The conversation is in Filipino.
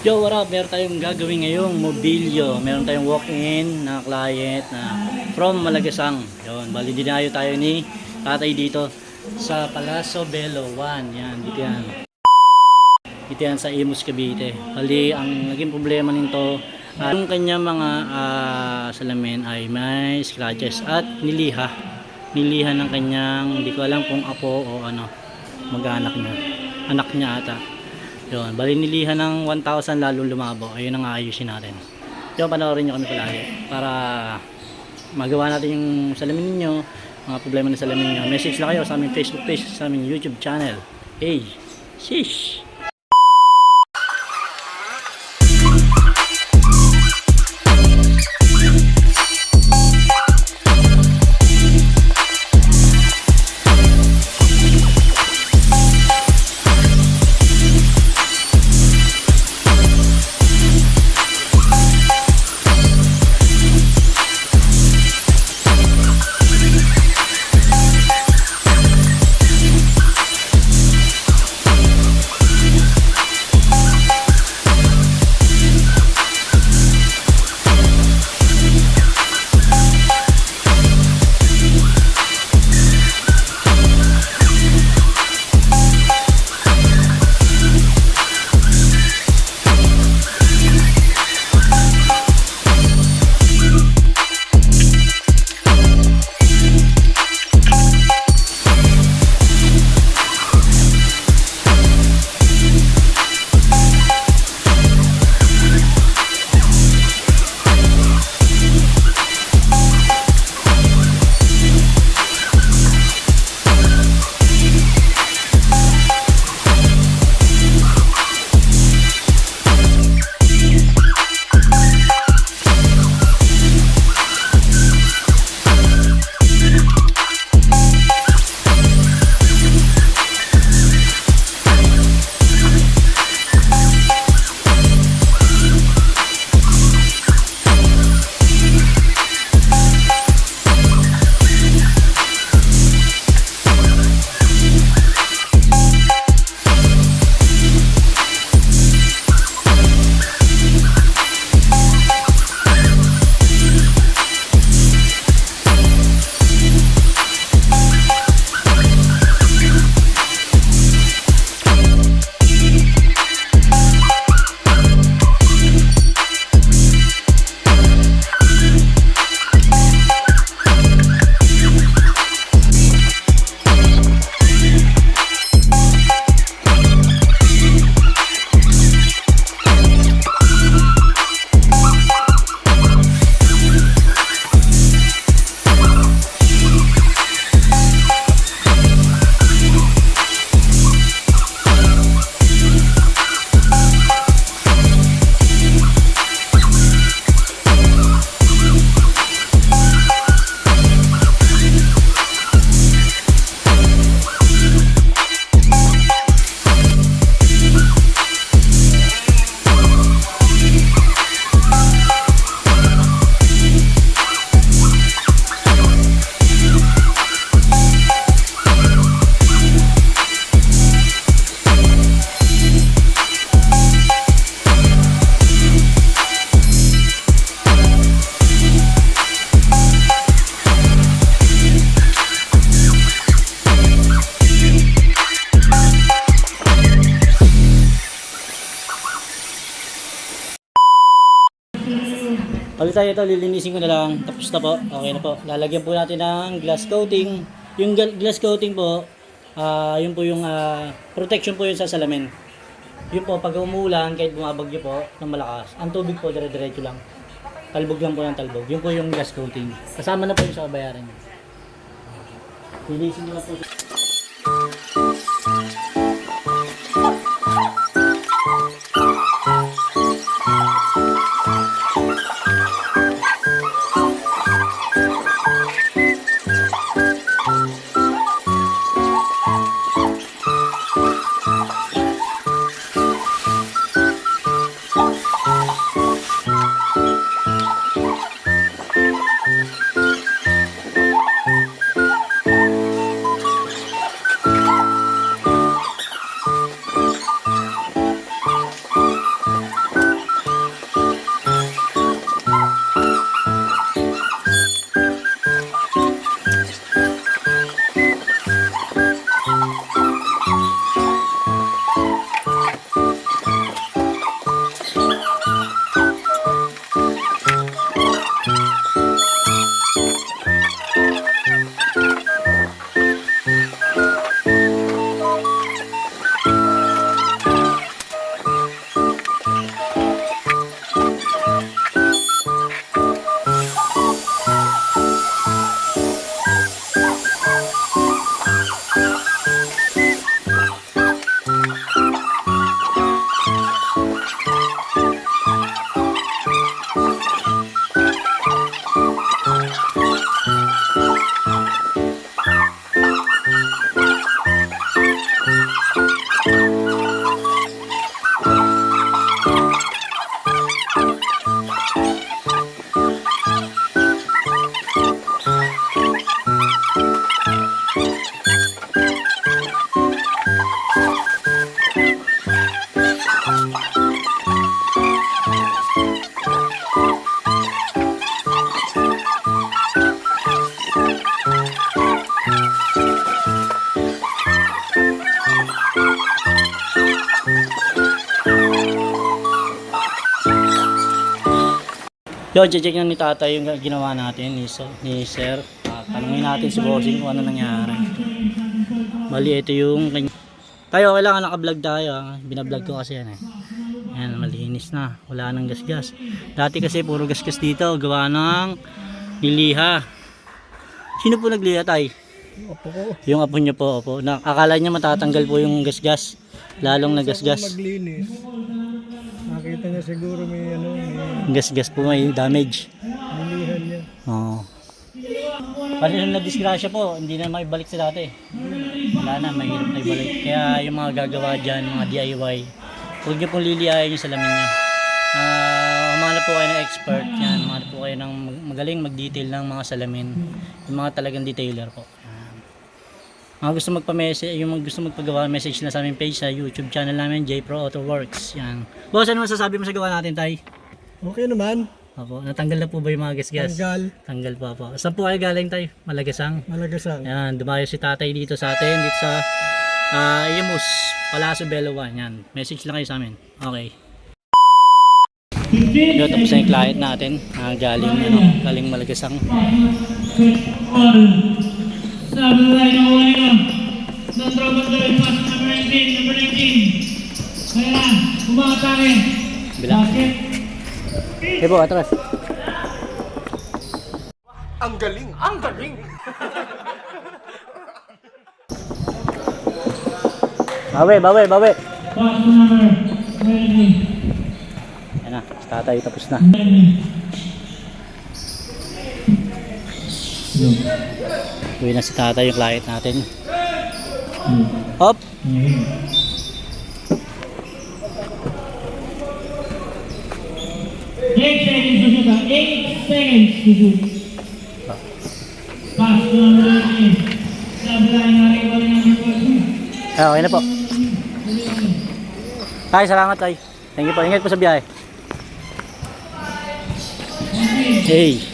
Yo, what up? Meron tayong gagawin ngayong mobilyo. Meron tayong walk-in na client na from Malagasang. Yun, bali dinayo tayo ni tatay dito sa Palazzo Bello 1. Yan, dito yan. Dito yan sa Imus, Cavite. Bali, ang naging problema nito, yung kanyang mga salamin ay may scratches at niliha. Niliha ng kanyang, hindi ko alam kung apo o ano, mag-anak niya. Anak niya ata. Yun, bali nilihan ng 1,000 lalong lumabo. Ayun ang aayusin natin. Yun, panoorin nyo kami palagi para magawa natin yung salamin ninyo, mga problema ng salamin nyo. Message lang kayo sa aming Facebook page, sa aming YouTube channel. Hey, shish! Pag tayo ito, lilinisin ko na lang. Tapos na po. Okay na po. Lalagyan po natin ng glass coating. Yung glass coating po, yun po yung protection po yun sa salamin. Yun po, pag umuulan, kahit bumabagyo po ng malakas, ang tubig po, dire-diretso lang. Talbog lang po ng talbog. Yun po yung glass coating. Kasama na po yung sa bayaran nyo. Lilinisin ko na po. Yun, check na ni tatay yung ginawa natin ni sir. Tanungin natin si bossing kung ano nangyari. Bali, ito yung tayo, kailangan naka-vlog tayo. Binablog ko kasi yan eh. Ayan, malinis na. Wala nang gasgas. Dati kasi puro gasgas dito. Gawa ng niliha. Sino po nagliha, tay? Apo ko. Yung apo niyo po. Opo. Akala niya matatanggal po yung gasgas. Lalong nagasgas. Maglinis. Nakita niya siguro may ano, may Gasgas po, may damage. nilihan niya. Oo. Pati nung na-disgrasya po, hindi na maibalik sa dati. Wala na, mahirap na ibalik. Kaya yung mga gagawa dyan, mga DIY, huwag niyo pong lilihayin yung salamin niya. Humanap po kayo ng expert yan. Humanap po kayo ng magaling mag-detail ng mga salamin. Yung mga talagang detailer po. Mga gusto magpa-message, yung gusto magpagawa, message na sa aming page sa YouTube channel namin, JPro Auto Works. Yan. Boss, ano masasabi mo sa gawa natin, tay? Okay naman. Opo, natanggal na po ba yung mga gasgas? Tanggal pa po. Saan po kayo galing, tay? Malagasang? Malagasang. Yan, dumayo si tatay dito sa atin, dito sa Imus, Palacio Belo 1. Yan, message lang kayo sa amin. Okay. Ito, tapos na yung client natin. Galing Malagasang. Sabi na non-robot gawin pass number 19. Kaya na, umakatake. Bila. Eh po, atras. Ang galing! Ang galing! Bawi. Pass number 20. Yan na, si tatay tapos na. Uwi na si tatay yung client natin. Hop! 8 seconds to shoot. Pass number 19. Sabi na number 14. Okay na po. Tay, salamat tay. Thank you po. Ingat po sa biyahe. Hey.